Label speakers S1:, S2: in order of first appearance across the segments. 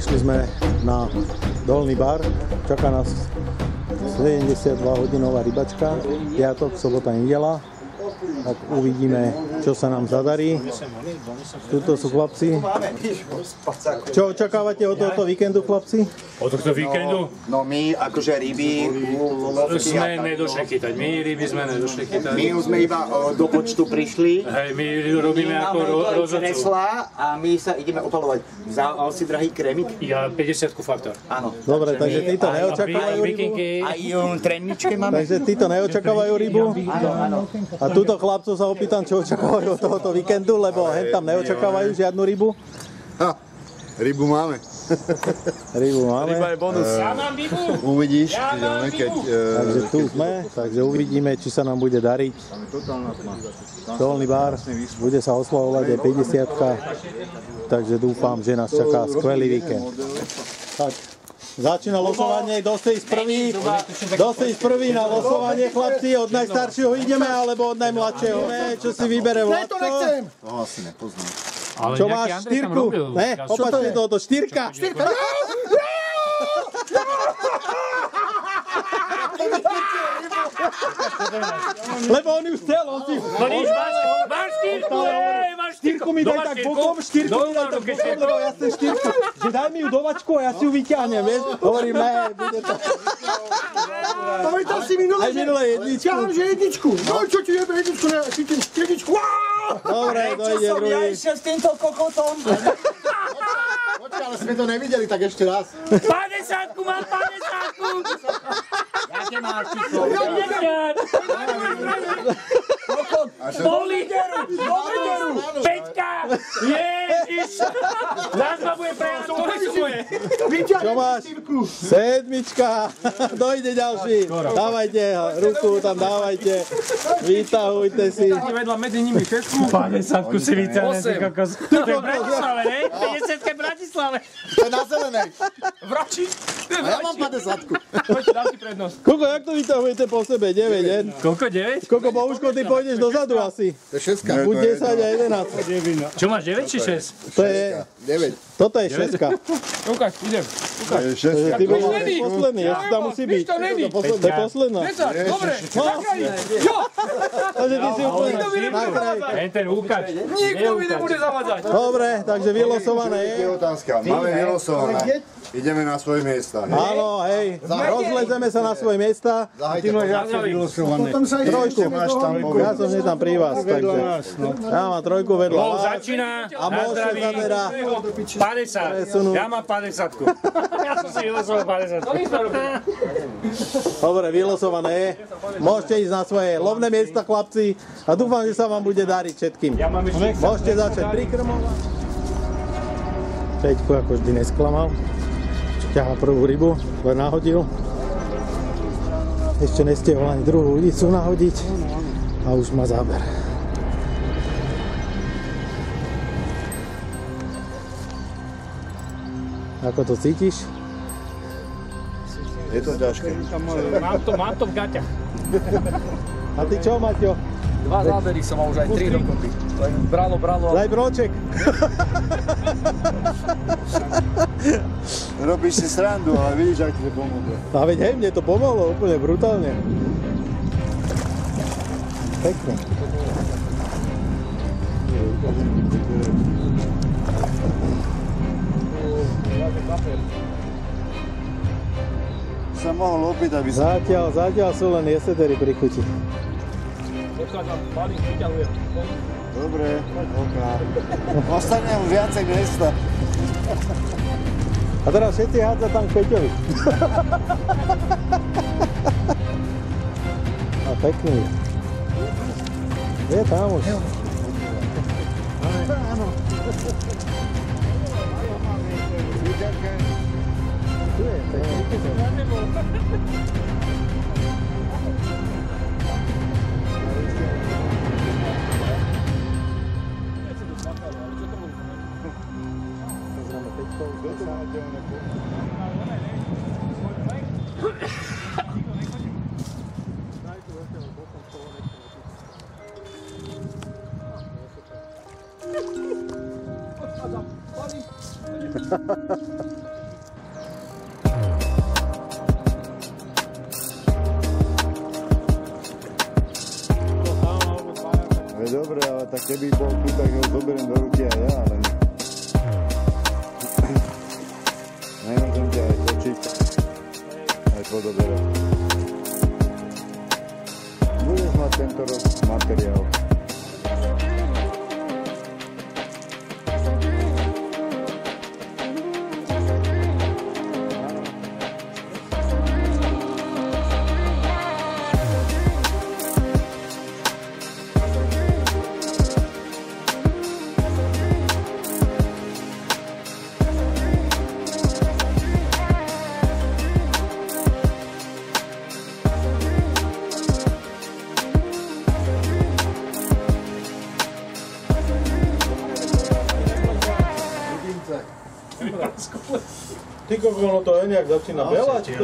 S1: Prišli sme na Dolný bar, čaká nás 72-hodinová rybačka, piatok, sobota, nedeľa. Tak uvidíme, čo sa nám zadarí. Tuto sú chlapci. Čo očakávate od tohto víkendu, chlapci?
S2: Od tohto víkendu?
S3: No my akože ryby
S2: sme nedošli chytať. My ryby sme nedošli chytať.
S3: My už sme iba do počtu prišli.
S2: Hej, my robíme ako rozhodcu.
S3: Kresla a my sa ideme opalovať. Vzal si drahý krémik?
S2: Ja 50 faktor.
S3: Áno.
S1: Dobre, takže títo neočakávajú rybu.
S3: Aj trenničke máme.
S1: Takže títo neočakávajú rybu.
S3: Áno.
S1: A túto chlapcov sa opýtam, čo očakávajú od tohoto víkendu, lebo hen tam neočakávajú žiadnu rybu.
S4: Rybu máme.
S1: Rybu máme.
S4: Ryba je bonus.
S2: Ja mám rybu.
S4: Uvidíš, keď...
S1: Takže tu sme, takže uvidíme, či sa nám bude dariť. Dolný bar, bude sa oslavovať aj 50-ka, takže dúfam, že nás čaká skvelý víkend. Tak, začína losovanie, kto chce ísť prvý na losovanie, chlapci, od najstaršieho ideme, alebo od najmladšieho? Čo si vybere Vládko?
S4: Toho asi nepoznám.
S1: Čo máš, štyrku? Ne, opačne toto, štyrka. Lebo on ju chcel, on si...
S2: Máš štyrku, máš
S1: Štyrku mi daj tak bokom, lebo ja chcem štyrku. Že daj mi ju do vačku a ja si ju vyťahnem, vieš? Hovorím, ne, bude to...
S5: Pamätal si minule,
S1: Aj minule jedničku.
S5: ťahám, že jedničku. No čo ti jebe jedničku, ne, chytím jedničku.
S1: Dobre, dojde druhý.
S3: išiel s týmto kokotom.
S4: Počkaj, ale sme to nevideli, tak ešte raz.
S2: 50-ku, mám 50-ku.
S3: Jaké máš ty
S2: Pol literu. Peťka. Ježiš. Nás ma bude prejať, to nesuje.
S1: Čo máš? Sedmička. Dojde ďalší. Dávajte ruku, tam dávajte. Vytahujte si.
S2: Vedľa medzi nimi 50-ku si vyťahne. To je v Bratislave, ne? 50-ke v Bratislave.
S4: To je na zelenej.
S2: Vrači.
S4: A ja mám 50-ku.
S2: Poď, dám ti prednosť.
S1: Koľko, jak to vytahujete po sebe? 9, ne?
S2: Koľko, 9?
S1: Koľko, Bohuško, ty pôjdeš dozadu asi?
S4: To je 6.
S1: Buď 10 a 11.
S2: Čo máš, 9 či 6?
S1: To je...
S4: 9.
S1: Toto je 6.
S2: Ukáž, idem.
S4: To je 6.
S1: Ty budeš posledný, ešte tam musí byť.
S2: To není.
S1: To je posledná.
S2: Dobre,
S1: Takže ty si úplne na kraj.
S2: ten Lukáč. Nikto mi nebude zavádzať.
S1: Dobre, takže vylosované je.
S4: Je otázka. Máme vylosované. Ideme na svoje miesta.
S1: Áno, hej. Rozlezeme sa na svoje miesta.
S4: Ty máš jaké vylosované.
S1: Trojku. Ja som hneď tam pri vás, takže. Ja mám trojku vedľa
S2: Bol
S1: vás.
S2: začína.
S1: A môže sa teda
S2: 50. Ja mám 50. Ja som si vylosoval 50.
S1: Dobre, vylosované je. Môžete ísť na svoje lovné miesta, chlapci. A dúfam, že sa vám bude dariť všetkým. Môžete začať prikrmovať. Peťko ako vždy nesklamal. Ťahá prvú rybu, len nahodil. Ešte nestihol ani druhú ulicu nahodiť a už má záber. Ako to cítiš?
S4: Je to ťažké.
S2: Mám to v gaťach.
S1: A ty čo, Maťo?
S6: 2 zábery som mal už aj 3 dokopy. Bralo.
S1: Daj broček.
S4: Robíš si srandu, ale vidíš, ak ti to pomôže.
S1: A veď hej, mne to pomohlo úplne brutálne. Pekne.
S4: Sa mohol opýtať, aby sa...
S1: Zatiaľ sú len jesetery pri chuti.
S2: Odchádzam, balík, vyťahujem.
S4: Dobre, ok. Ostane mu viacej miesta.
S1: A teraz všetci hádza tam k Peťovi. A pekný. Je tam už. Áno. Tu je pekný. Ha ha ha.
S7: dobre, ale tak keby bol tu, tak ho zoberiem do ruky aj ja, ale nemôžem ťa aj točiť, aj podoberať. Budeš mať tento rok materiál.
S1: Ty kokolo, to je nejak začína belať.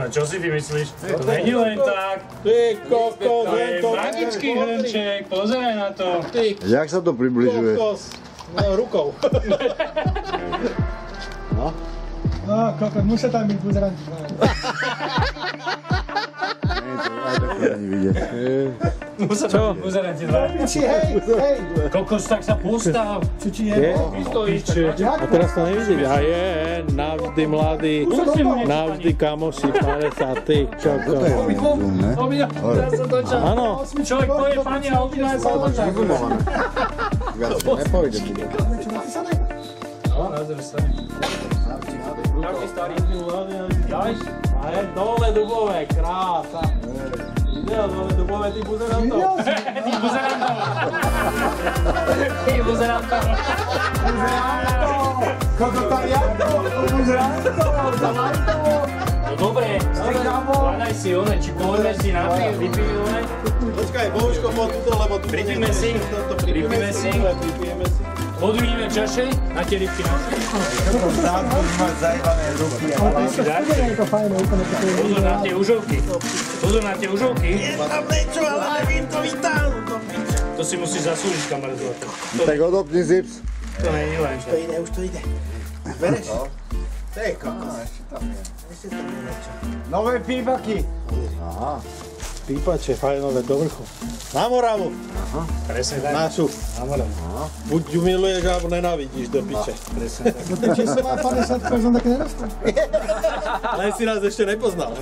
S2: Čo si ty myslíš? To není len tak.
S1: Ty kokos,
S2: To je magický hrnček, pozeraj na to.
S7: Jak sa to približuje?
S1: No, rukou.
S7: No?
S5: No, kokos, musia tam byť buzeranti.
S7: Aj takhle ani vidieť.
S2: Čo? Buzeranti dva.
S5: Piči, hej, hej.
S2: Kokos, tak sa postav.
S5: Čiči
S1: Je?
S5: je.
S2: Stojíš.
S1: A teraz to nevidieť. A je, navždy mladý, navždy kamoši, 50, ty kokos.
S2: Obidva sa točia.
S1: Áno.
S2: Človek povie pani a obidva sa točia.
S7: Nepôjde mi.
S5: Čo napísané?
S2: No, nazor sa. Jaký starý? Jaj?
S1: A je dole dubové, krása. Videl dole dubové, ty buzerantov.
S2: Ty buzerantov. Ty buzerantov. No dobre, hľadaj si one, či pohodne si napij, vypij one.
S1: Počkaj, Bohuško, poď tuto, lebo tu
S2: Pripíme si. Pripíme si. Odvínime čaše a tie rybky naše.
S5: Je to fajné, úplne také.
S2: Pozor na tie užovky. Pozor na tie užovky.
S1: Je tam niečo, ale neviem to vytáhnuť.
S2: To si musíš zasúžiť, kamarát zlato.
S7: Tak odopni zips.
S2: To nie je len.
S3: Už to ide. Bereš? To je kokos. Ešte tam je niečo.
S4: Nové pípaky.
S1: Pípače, fajnové do vrchu. Na Moravu.
S2: Presne tak.
S1: Našu. Buď ju miluješ, alebo nenávidíš do piče.
S2: Presne tak.
S5: Do tej či má 50, som také nedostal.
S1: Len si nás ešte nepoznal.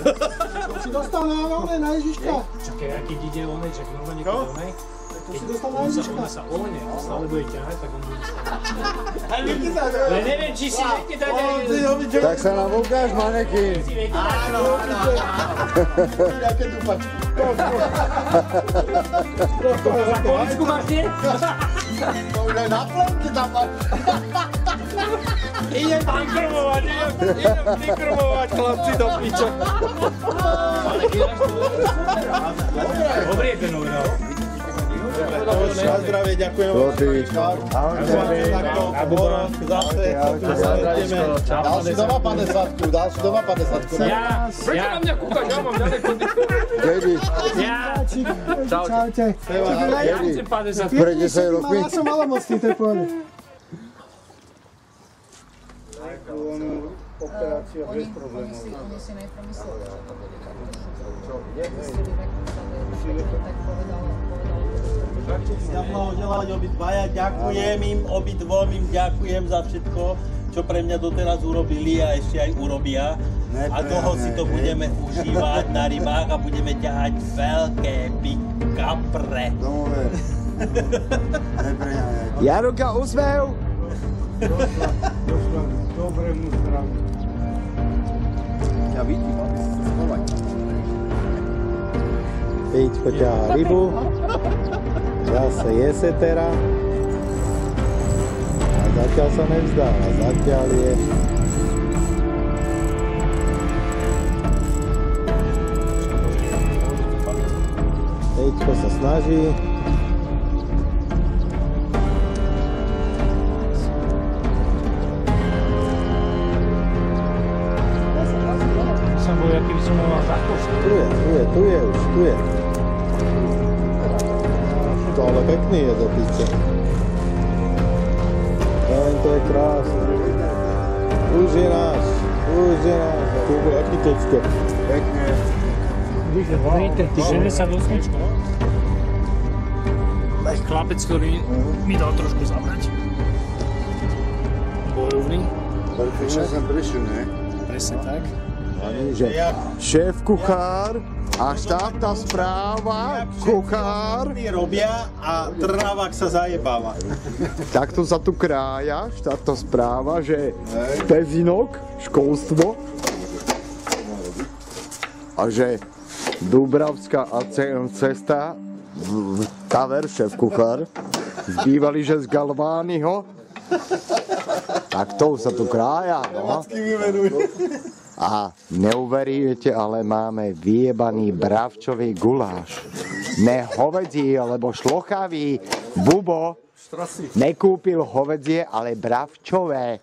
S5: Si dostal na Ježiška.
S2: Čakaj, aký ide onej, čak normálne keď onej.
S5: To si dostal na
S2: Keď
S5: Ježiška.
S2: ona sa ohne a stále bude ťahať, tak on bude stále. Ale neviem, či si viete dať aj...
S7: Tak sa nám ukáž, maneky.
S2: Si viete dať
S4: Nejaké dupačky.
S2: za policku máš tie?
S4: To už aj na plenke tam máš.
S1: Idem vykrmovať, chlapci, do piče.
S2: Dobrý je ten nový, no.
S1: Na zdravie, ďakujem. Na Bubora. Zase.
S4: Dal si doma 50-ku, dal si doma 50-ku.
S6: Prečo na mňa kúkaš? Ja mám ďaleko.
S7: Dedi,
S5: Čaute.
S2: Ja chcem 50.
S7: pred 10 rokmi.
S5: Ja som malomocný, to je pohode.
S7: Operácia bez problémov.
S8: Oni si nepromysleli.
S1: Ja blahoželať obidvaja, ďakujem im, obidvom im ďakujem za všetko, čo pre mňa doteraz urobili a ešte aj urobia. A toho si to budeme užívať na rybách a budeme ťahať veľké kapre.
S7: Domové.
S4: Januka, úsmev!
S7: Dobrému zdraviu.
S4: Ja vidím, aby si to schovať.
S1: Pejčko ťahá rybu. Zase je setera. A zatiaľ sa nevzdáva, zatiaľ je. Pejčko sa snaží.
S2: Som bol, aký by som mal zakúšať.
S1: Tu je už, tu je. To ale pekný je do piče. To je krásne. Už je náš. Kubo, aký točko.
S7: Pekne.
S2: Ty žene sa do smečka. chlapec, ktorý mi dal trošku zabrať. Bojovný.
S7: Perfektne som prišiel, ne?
S2: Presne tak.
S7: Šéf kuchár a štátna správa, kuchár.
S1: Robia a Trnavák sa zajebáva.
S7: Takto sa tu krája štátna správa, že pezinok, školstvo a že Dúbravská a cesta Taver, šéf kuchár, zbývali, že z Galványho. Takto sa tu krája, no. A neuveríte, ale máme vyjebaný bravčový guláš. Ne hovedzí, alebo šlochavý. Bubo nekúpil hovedzie, ale bravčové.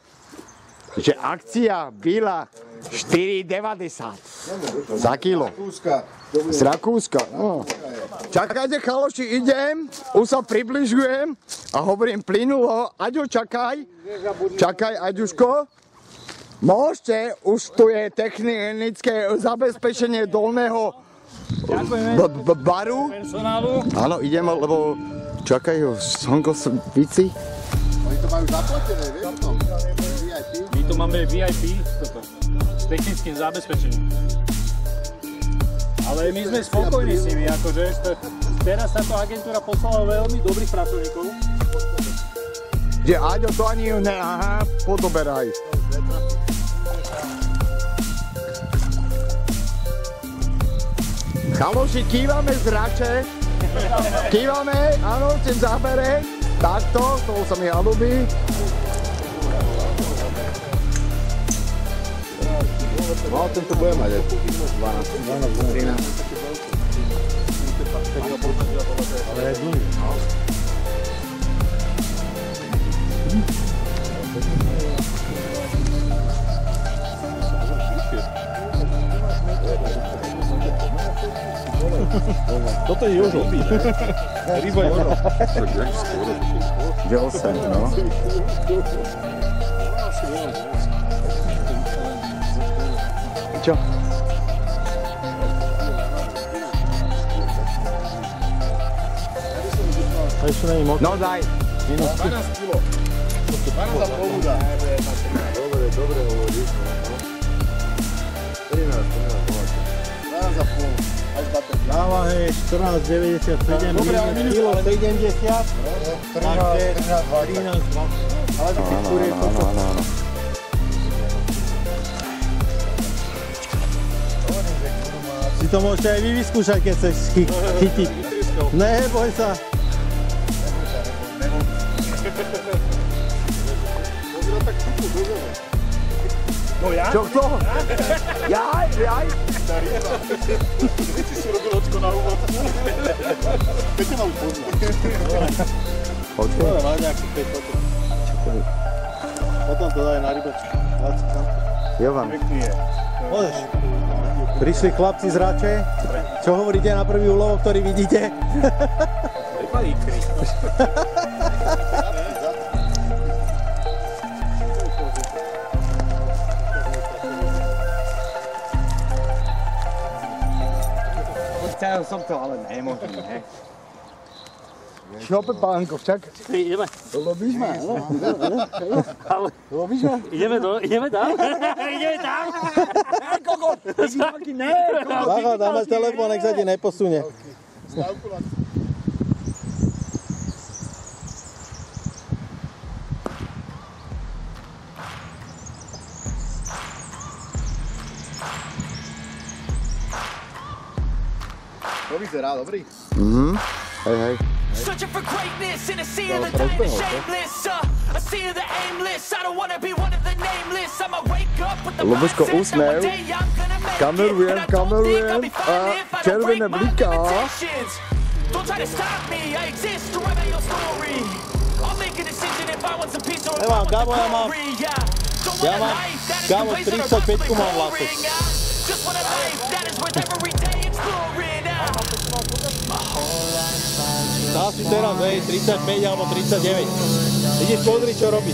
S7: Že akcia byla 4,90 za kilo. Z Rakúska. No. Čakajte, chaloši, idem, už sa približujem a hovorím plynulo. Aďo, čakaj. Čakaj, Aďuško. Môžete, už tu je technické zabezpečenie dolného baru. Áno, idem, lebo čakajú Sonko Vici.
S4: Oni to majú zaplatené, vieš?
S2: My tu máme VIP s technickým zabezpečením. Ale my sme spokojní s nimi, akože teraz táto agentúra poslala veľmi dobrých pracovníkov.
S7: Že Aďo, to ani ne, aha, podoberaj. Chaloši, kývame zrače. Kývame, áno, ten zábere. Takto, toho sa mi ľúbi.
S4: No, tento bude mať aj 12, 13.
S1: Ale je dlhý. Toto je Jožo. Ryba Jožo.
S7: Že 8, no. Čo?
S1: To ešte není moc.
S7: No daj.
S4: 12 kilo. 12,5 dá. Dobre hovoríš. 13,5.
S1: Dáva, hej, 14,97 kilo 70. Takže 13,2. Ale to si skôr je toto. Si to môžete aj vy vyskúšať, keď chceš chytiť. Neboj sa.
S2: No ja?
S7: Čo kto? Jaj.
S4: Ty si robil očko na úvod. Keď te ma už pozná.
S7: Počkej.
S1: Dobre, má nejaký 5 potom. Potom to daj na rybačku. 20 tam.
S7: Jovan.
S4: Pekný je.
S1: Môžeš. Prišli chlapci z Rače. Čo hovoríte na prvý úlovok, ktorý vidíte?
S6: Chcel som to, ale nemohli, ne?
S7: Šope, pánko, však.
S2: Ideme.
S7: Lobíš ma, no? Lobíš ma?
S2: Ideme tam? Ideme tam?
S7: Kokot! Ne!
S1: Bacha, dáme telefón, nech sa ti neposunie.
S4: To vyzerá dobrý.
S7: Hej.
S8: Searching for greatness in a sea of the dying and shameless. A sea of the aimless. I don't wanna be one of the nameless. I'ma wake up with the
S7: Luboško,
S8: mindset that
S7: úsmev.
S8: one day I'm gonna make it.
S7: Kamerujem
S8: And I don't think I'll be
S7: a
S8: fine if I don't
S7: červené
S8: break my
S7: bliká.
S8: limitations. Don't try to stop me. I exist to write my own story. I'll make a decision if I want some peace or if I
S1: Nemám,
S8: want the
S1: Gabo, ja mám-
S8: glory. Yeah. Don't
S1: ja
S8: want a
S1: mám-
S8: life that is
S1: Gabo,
S8: complacent or
S1: 35 mám
S8: constantly
S1: vlasov.
S8: boring. Just want a life that is worth every day exploring.
S1: Dá si teraz, hej, 35 alebo 39. Ideš pozri, čo robí.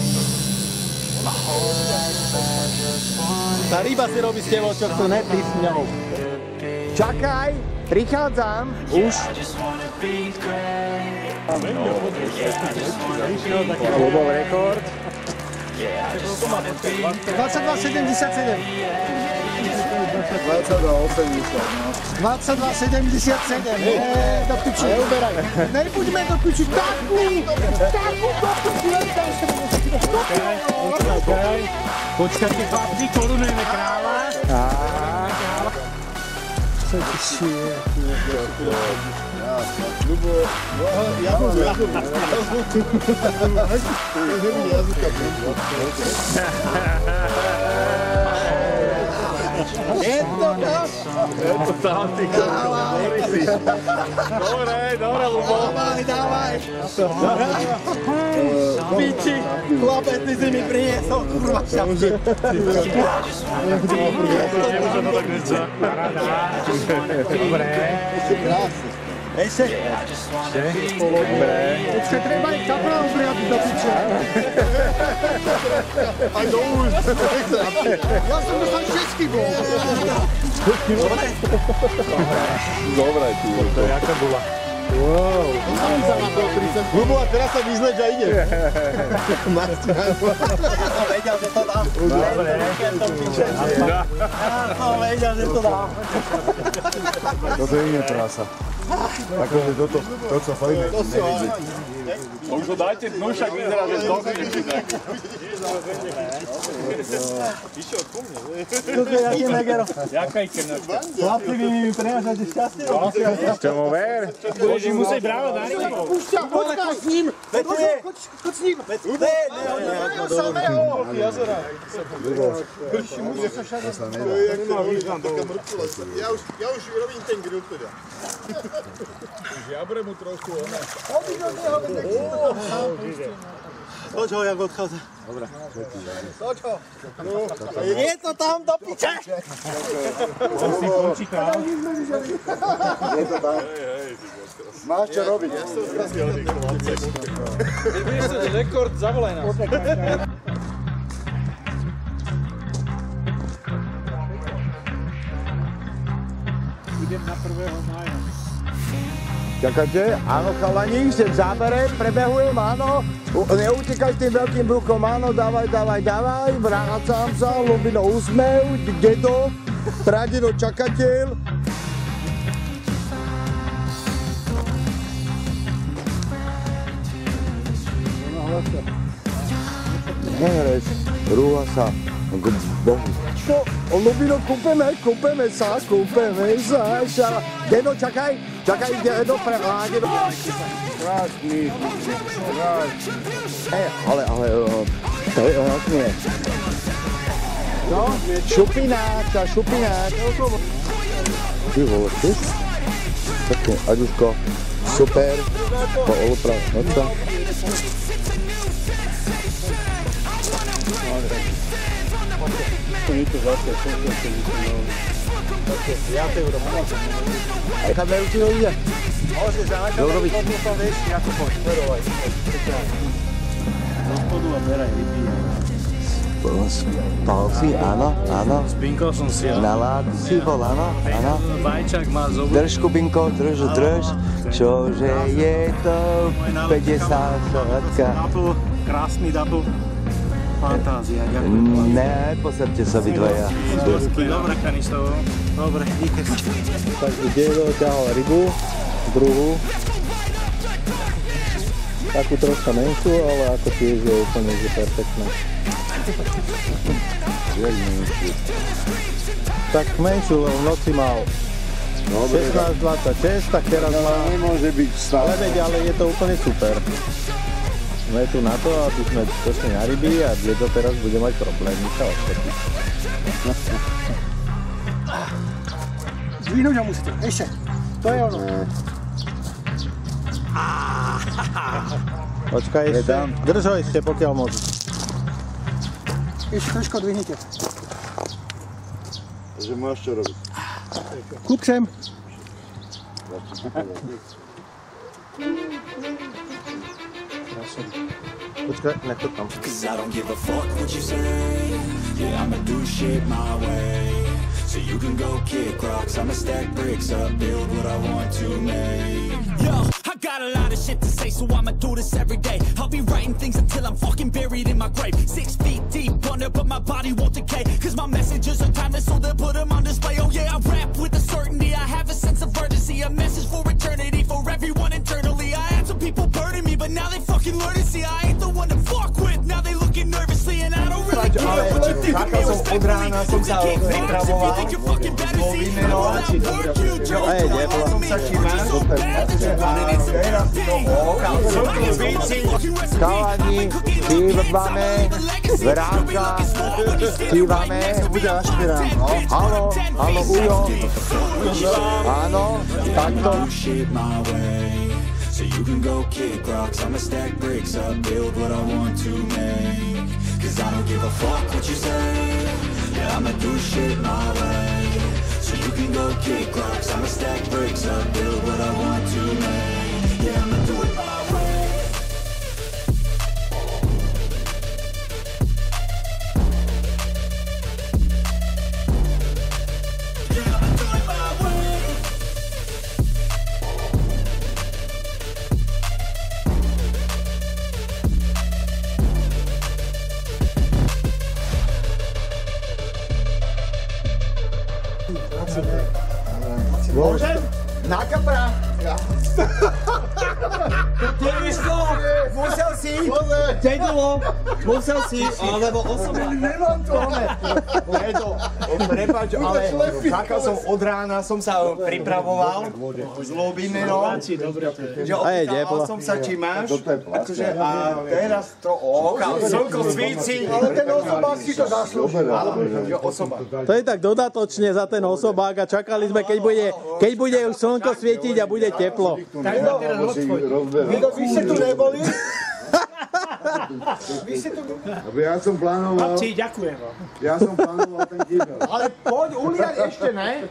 S1: Tá ryba si robí s tebou, čo chce, ne ty s ňou.
S7: Čakaj, prichádzam. Už. Klubov rekord.
S5: 22,77. 22,77. Do piči. Neuberaj. Nebuďme do piči. Takú do piči.
S2: Počkajte, chlapci, korunujeme kráľa.
S5: Je to tam, ty
S7: Dobre, Lubo.
S5: Dávaj. Piči, chlapec, ty si mi priniesol, kurva šapky.
S2: Dobre.
S5: Ešte.
S7: Dobre.
S5: Počkaj, treba aj kapra obriadu do piče.
S4: Aj do úst.
S5: Ja som dostal 6 gól.
S7: Dobre, ty.
S2: To je jaká bola.
S4: Lubo, a teraz sa vyzleč a ide.
S5: Som vedel, že to dám.
S2: Dobre.
S5: Ja som vedel, že to dám.
S4: Toto je iné trasa. Takže toto sa fajne.
S7: Už ho dajte dnu, však vyzerá, že dobrý.
S5: Toto je jaký megero.
S2: Jaká ikernočka.
S5: Chlapci, vy mi prenášate šťastie.
S7: Čomu ver?
S2: Boží musí bravo dať.
S5: Púšťa, poď s ním. Choď s ním. Samého.
S4: Ja už robím ten grill teda. Jabre mu trošku ona.
S5: Toď ho, jak odchádza. Dobre. Toď ho. Je to tam do piče.
S4: Máš čo robiť.
S6: Rekord, zavolaj nás.
S2: Idem na 1. mája.
S7: Čakajte, áno chalani, sem v zábere, prebehujem, áno. Neutekaj s tým veľkým brukom, áno, dávaj, vrácam sa, Lubino úsmev, dedo, pradedo čakateľ. Nehreš, rúha sa k Bohu. Čo? Lubino, kúpeme sa. Dedo, čakaj, dedo, dedo. Krásny. Ale, to je nie. No, šupinák. Ty vole, ty? Také, Aďuško, super. Po oluprav, nočka. Aj kameru ti ho ide?
S5: Môžeš, ale
S7: Dobroviť.
S5: to vieš, ako poď. Verovaj.
S2: Hospodu a beraj, vypíjaj.
S7: Pal si, áno.
S2: Spinkol som si, ale
S7: Nalád si bol, áno.
S2: Vajčák má zobu.
S7: Drž, Kubinko, drž. Čože je to 50-šatka?
S2: Double, krásny double. Fantázia, ďakujem.
S7: Ne, poserte sa vy dvaja.
S2: Dobre, kaništovo. Dobre, díky.
S1: Takže Dedo ťahal rybu, druhú. Takú troška menšiu, ale ako tiež je úplne že perfektná. Tak menšiu, lebo v noci mal 16-26, tak teraz má...
S4: Nemôže byť stále.
S1: Ale je to úplne super. Sme tu na to, aby sme došli na ryby a Dedo teraz bude mať problémy sa odštepiť.
S5: Zvinúť ho musíte, ešte. To je ono.
S1: Počkaj ešte, drž ho ešte, pokiaľ môžeš.
S5: Ešte trošku odvihnite.
S4: Takže máš čo robiť.
S5: Kúp sem.
S1: Počkaj, nech to tam.
S8: Cause I don't give a fuck what you say. Yeah, I'ma do shit my way. So you can go kick rocks, I'ma stack bricks up, build what I want to make. Yo, I got a lot of shit to say, so I'ma do this every day. I'll be writing things until I'm fucking buried in my grave. 6 feet deep under, but my body won't decay. Cause my messages are timeless, so they'll put them on display. Oh yeah, I rap with a certainty, I have a sense of urgency. A message for eternity, for everyone internally. I had some people burning me, but now they fucking learn to see I ain't the one to fuck with. Now they looking nervously, and I don't really care what you think of me respectfully. You can't flex if you think you're fucking better. See, I will outwork you, Joe.
S7: Chalani, kývame, vrátka, kývame. Halo, halo, Ujo. Áno, takto.
S8: So you can go kick rocks, I'ma stack bricks up, build what I want to make. Cause I don't give a fuck what you say, yeah, I'ma do shit my way. So you can go kick rocks, I'ma stack bricks up, build what I want to make. Yeah, I'ma do it my way. Yeah, I'ma do it my way.
S7: Môžem? Na kapra. Musel si. Dedilo. Musel si. Alebo osoba. Nemám to. Prepáč, ale čakal som od rána, som sa pripravoval. Zlobíme, no. Že opýtal som sa, či máš. Akože, a teraz to slnko svíci. Ale ten osobák si to zaslúžil.
S1: To je tak dodatočne za ten osobák a čakali sme, keď bude už slnko svietiť a bude teplo.
S7: Vy ste tu neboli?
S4: Ja som plánoval...
S2: Chlapci, ďakujem vám.
S4: Ja som plánoval ten kýbel.
S7: Ale poď uliať ešte, ne?